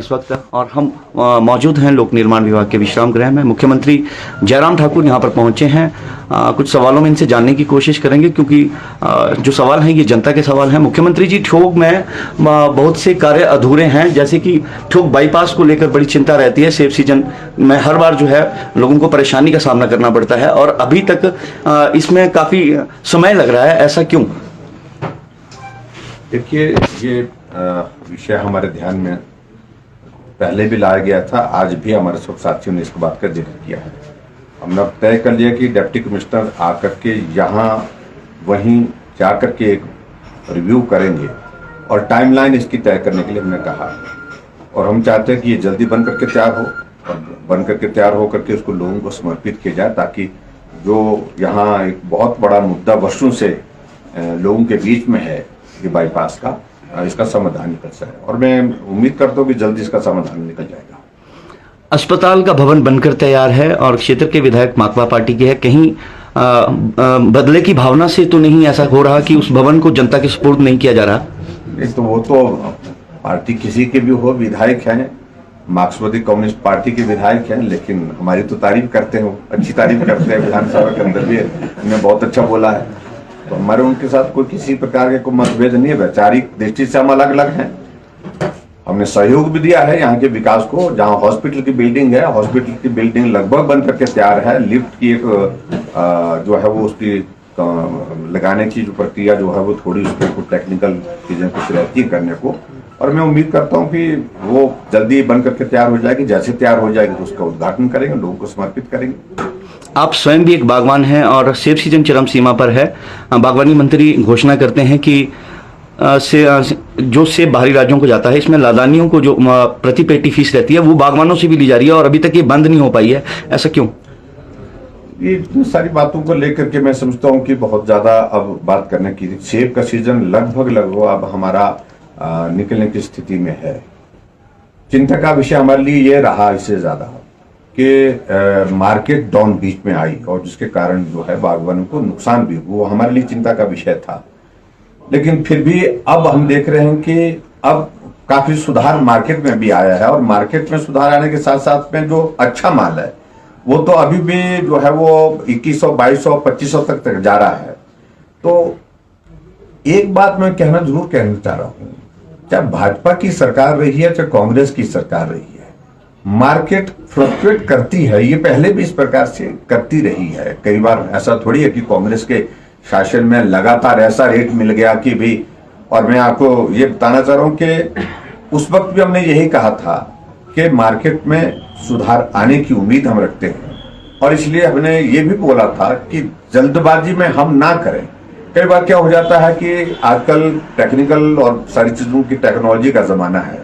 इस वक्त और हम मौजूद हैं लोक निर्माण विभाग के विश्राम गृह में। मुख्यमंत्री जयराम ठाकुर यहां पर पहुंचे हैं। कुछ सवालों में इनसे जानने की कोशिश करेंगे क्योंकि जो सवाल हैं ये जनता के सवाल हैं। मुख्यमंत्री जी, ठोक में बहुत से कार्य अधूरे हैं, जैसे कि ठोक बाईपास को लेकर बड़ी चिंता रहती है। सेब सीजन में हर बार जो है लोगों को परेशानी का सामना करना पड़ता है और अभी तक इसमें काफ़ी समय लग रहा है, ऐसा क्यों? देखिए, ये विषय हमारे ध्यान में पहले भी लाया गया था। आज भी हमारे सब साथियों ने इस बात का जिक्र किया है। हमने तय कर लिया कि डिप्टी कमिश्नर आकर के यहाँ वहीं जाकर के एक रिव्यू करेंगे और टाइमलाइन इसकी तय करने के लिए हमने कहा। और हम चाहते हैं कि ये जल्दी बन करके तैयार हो और बन करके तैयार हो करके उसको लोगों को समर्पित किया जाए, ताकि जो यहाँ एक बहुत बड़ा मुद्दा वर्षों से लोगों के बीच में है ये बाईपास का, इसका समाधान निकल जाए। और मैं उम्मीद करता हूँ कि जल्दी इसका समाधान निकल जाएगा। अस्पताल का भवन बनकर तैयार है और क्षेत्र के विधायक माकपा पार्टी के हैं। कहीं बदले की भावना से तो नहीं ऐसा हो रहा कि उस भवन को जनता के सुपुर्द नहीं किया जा रहा? नहीं, तो वो तो पार्टी किसी के भी हो, विधायक हैं, मार्क्सवादी कम्युनिस्ट पार्टी के विधायक हैं, लेकिन हमारी तो तारीफ करते हैं, अच्छी तारीफ करते हैं। विधानसभा के अंदर भी उन्होंने बहुत अच्छा बोला है, तो हमारे उनके साथ कोई किसी प्रकार के कोई मतभेद नहीं है। वैचारिक दृष्टि से हम अलग अलग हैं। हमने सहयोग भी दिया है यहाँ के विकास को। जहाँ हॉस्पिटल की बिल्डिंग है, हॉस्पिटल की बिल्डिंग लगभग बन करके तैयार है। लिफ्ट की एक जो है वो उसकी लगाने की जो प्रक्रिया जो है वो थोड़ी उसमें कुछ टेक्निकल चीजें कुछ रहती है करने को, और मैं उम्मीद करता हूँ कि वो जल्दी बन करके तैयार हो जाएगी। जैसे तैयार हो जाएगी तो उसका उद्घाटन करेंगे, लोगों को समर्पित करेंगे। आप स्वयं भी एक बागवान हैं और सेब सीजन चरम सीमा पर है। बागवानी मंत्री घोषणा करते हैं कि जो सेब बाहरी राज्यों को जाता है, इसमें लदानियों को जो प्रति पेटी फीस रहती है वो बागवानों से भी ली जा रही है और अभी तक ये बंद नहीं हो पाई है, ऐसा क्यों? ये इतनी सारी बातों को लेकर के मैं समझता हूँ कि बहुत ज्यादा अब बात करने की, सेब का सीजन लगभग अब हमारा निकलने की स्थिति में है। चिंता का विषय हमारे लिए ये रहा इससे ज्यादा कि मार्केट डाउन बीच में आई और जिसके कारण जो है बागवानों को नुकसान भी हुआ, हमारे लिए चिंता का विषय था। लेकिन फिर भी अब हम देख रहे हैं कि अब काफी सुधार मार्केट में भी आया है और मार्केट में सुधार आने के साथ साथ में जो अच्छा माल है वो तो अभी भी जो है वो 2100, 2200, 2500 तक जा रहा है। तो एक बात मैं जरूर कहना चाह रहा हूं, चाहे भाजपा की सरकार रही है चाहे कांग्रेस की सरकार रही है, मार्केट फ्लक्चुएट करती है। ये पहले भी इस प्रकार से करती रही है। कई बार ऐसा थोड़ी है कि कांग्रेस के शासन में लगातार ऐसा रेट मिल गया कि भी, और मैं आपको ये बताना चाह रहा हूं कि उस वक्त भी हमने यही कहा था कि मार्केट में सुधार आने की उम्मीद हम रखते हैं और इसलिए हमने ये भी बोला था कि जल्दबाजी में हम ना करें। कई बार क्या हो जाता है कि आजकल टेक्निकल और सारी चीजों की टेक्नोलॉजी का जमाना है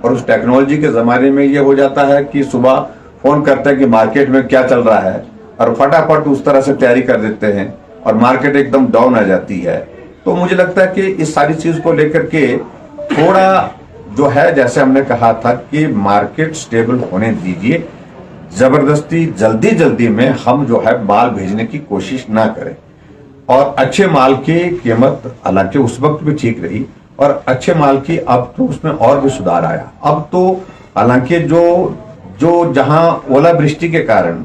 और उस टेक्नोलॉजी के जमाने में ये हो जाता है कि सुबह फोन करते हैं कि मार्केट में क्या चल रहा है और फटाफट उस तरह से तैयारी कर देते हैं और मार्केट एकदम डाउन आ जाती है। तो मुझे लगता है कि इस सारी चीज को लेकर के थोड़ा जो है, जैसे हमने कहा था कि मार्केट स्टेबल होने दीजिए, जबरदस्ती जल्दी में हम जो है माल भेजने की कोशिश ना करें। और अच्छे माल की कीमत हालांकि उस वक्त भी ठीक रही और अच्छे माल की अब तो उसमें और भी सुधार आया। अब तो हालांकि जो जहां ओलावृष्टि के कारण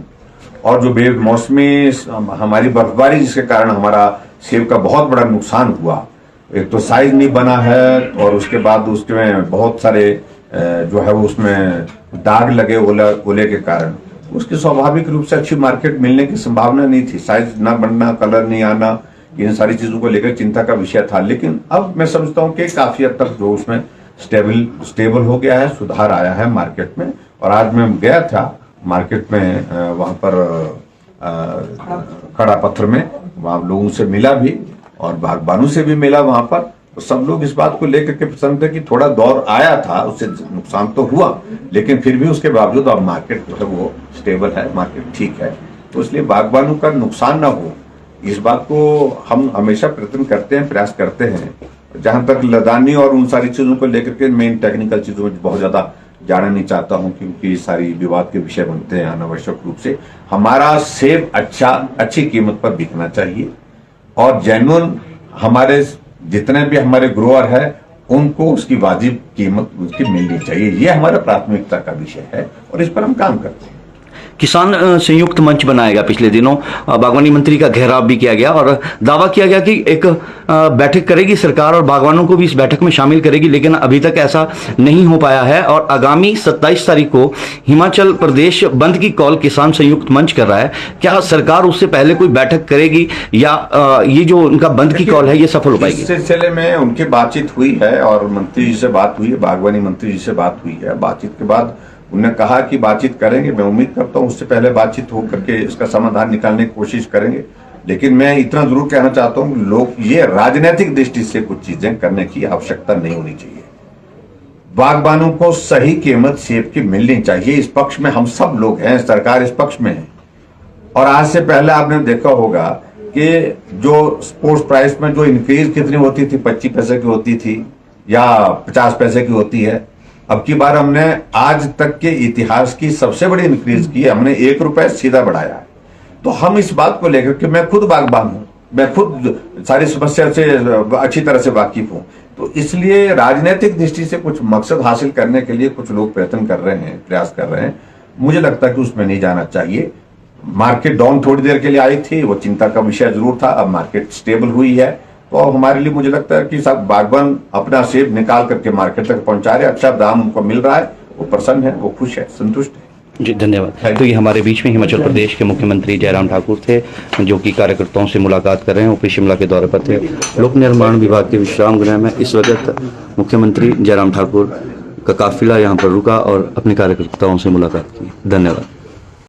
और जो बेमौसमी हमारी बर्फबारी जिसके कारण हमारा सेब का बहुत बड़ा नुकसान हुआ, एक तो साइज नहीं बना है और उसके बाद उसमें बहुत सारे जो है वो उसमें दाग लगे ओले के कारण, उसकी स्वाभाविक रूप से अच्छी मार्केट मिलने की संभावना नहीं थी। साइज ना बनना, कलर नहीं आना, इन सारी चीजों को लेकर चिंता का विषय था। लेकिन अब मैं समझता हूं कि काफी हद तक जो उसमें स्टेबल हो गया है, सुधार आया है मार्केट में। और आज मैं गया था मार्केट में, वहां पर खड़ा पत्थर में, वहां लोगों से मिला भी और बागबानों से भी मिला वहां पर। तो सब लोग इस बात को लेकर के पसंद है कि थोड़ा दौर आया था, उससे नुकसान तो हुआ, लेकिन फिर भी उसके बावजूद अब मार्केट जो है वो स्टेबल है, मार्केट ठीक है। तो इसलिए बागबानों का नुकसान ना हो, इस बात को हम हमेशा प्रयत्न करते हैं, प्रयास करते हैं। जहां तक लदानी और उन सारी चीजों को लेकर के मैं इन टेक्निकल चीजों में बहुत ज्यादा जाना नहीं चाहता हूं क्योंकि सारी विवाद के विषय बनते हैं अनावश्यक रूप से। हमारा सेब अच्छी कीमत पर बिकना चाहिए और जेन्युइन हमारे जितने भी हमारे ग्रोअर है उनको उसकी वाजिब कीमत उसकी मिलनी चाहिए। ये हमारा प्राथमिकता का विषय है और इस पर हम काम करते हैं। किसान संयुक्त मंच बनाएगा। पिछले दिनों बागवानी मंत्री का घेराव भी किया गया और दावा किया गया कि एक बैठक करेगी सरकार और बागवानों को भी इस बैठक में शामिल करेगी, लेकिन अभी तक ऐसा नहीं हो पाया है। और आगामी 27 तारीख को हिमाचल प्रदेश बंद की कॉल किसान संयुक्त मंच कर रहा है। क्या सरकार उससे पहले कोई बैठक करेगी या ये जो उनका बंद की कॉल है ये सफल हो पाएगी? इस सिलसिले में उनकी बातचीत हुई है और मंत्री जी से बात हुई है, बागवानी मंत्री जी से बात हुई है। बातचीत के बाद उन्होंने कहा कि बातचीत करेंगे। मैं उम्मीद करता हूं उससे पहले बातचीत हो करके इसका समाधान निकालने की कोशिश करेंगे। लेकिन मैं इतना जरूर कहना चाहता हूं, लोग ये राजनीतिक दृष्टि से कुछ चीजें करने की आवश्यकता नहीं होनी चाहिए। बागबानों को सही कीमत सेब की मिलनी चाहिए। इस पक्ष में हम सब लोग हैं, सरकार इस पक्ष में है। और आज से पहले आपने देखा होगा कि जो स्पोर्ट्स प्राइस में जो इंक्रीज कितनी होती थी, 25 पैसे की होती थी या 50 पैसे की होती है। अब की बार हमने आज तक के इतिहास की सबसे बड़ी इंक्रीज की है, हमने 1 रुपए सीधा बढ़ाया है। तो हम इस बात को लेकर के, मैं खुद बागबान हूं, मैं खुद सारी समस्या से अच्छी तरह से वाकिफ हूं, तो इसलिए राजनीतिक दृष्टि से कुछ मकसद हासिल करने के लिए कुछ लोग प्रयत्न कर रहे हैं, प्रयास कर रहे हैं। मुझे लगता है कि उसमें नहीं जाना चाहिए। मार्केट डाउन थोड़ी देर के लिए आई थी, वो चिंता का विषय जरूर था। अब मार्केट स्टेबल हुई है, तो अब हमारे लिए मुझे लगता है कि सब बागबान अपना सेब निकाल करके मार्केट तक पहुंचा रहे, अच्छा दाम उनको मिल रहा है, वो प्रसन्न है, वो खुश है, संतुष्ट है। जी धन्यवाद। तो ये हमारे बीच में हिमाचल प्रदेश के मुख्यमंत्री जयराम ठाकुर थे, जो कि कार्यकर्ताओं से मुलाकात कर रहे हैं। ऊपरी शिमला के दौरे पर थे। लोक निर्माण विभाग के विश्राम गृह में इस वक्त मुख्यमंत्री जयराम ठाकुर का काफिला यहाँ पर रुका और अपने कार्यकर्ताओं से मुलाकात की। धन्यवाद।